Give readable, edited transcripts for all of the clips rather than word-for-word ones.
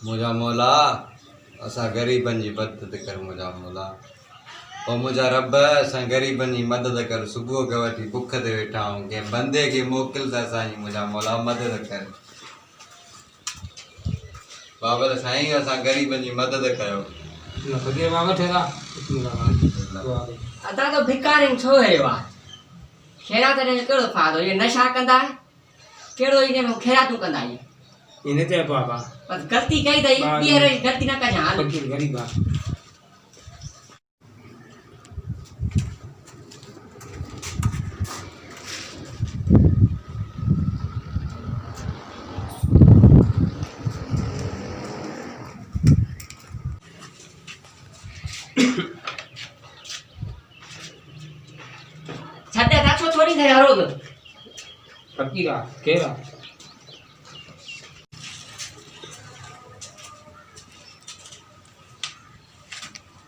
मुझा मौला असा गरीबन जी मदद कर मुझा मौला। ओ मुझा रब असा गरीबन जी मदद कर। सुबह के वठी भुख ते वेठा हूँ के बंदे के मोकिल त साईं मुझा मौला मदद कर। बाबर साईं असा गरीबन जी मदद कयो। फकीर बाबा ठेरा अदा तो भिकारी छो है वा खेरा तने केड़ो फायदो ये नशा कंदा है केड़ो इने में खेरा तू कंदा है इने ते बाबा बस गलती कई दई ॿीहर गलती न कजा हाल फकीर गरीब आ छड्डे था छो छोड़ी दे यारो फकीर आ केरा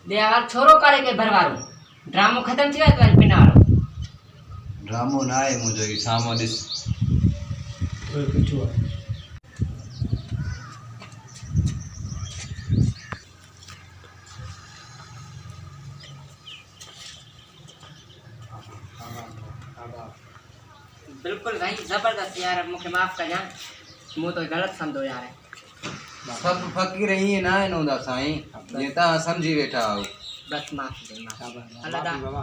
दे यार छोरो करे के भरवारो ड्रामो खत्म थी तो पिना वालो ड्रामो ना है मुझे सामो दिस कुछ हुआ बिल्कुल भाई जबरदस्त यार मुझे माफ कर जा मु तो गलत समझो यार सब फकीर ही ना है नोदा साईं ये ता समझी बैठा हो बस माफ दे माफ बाबा बाबा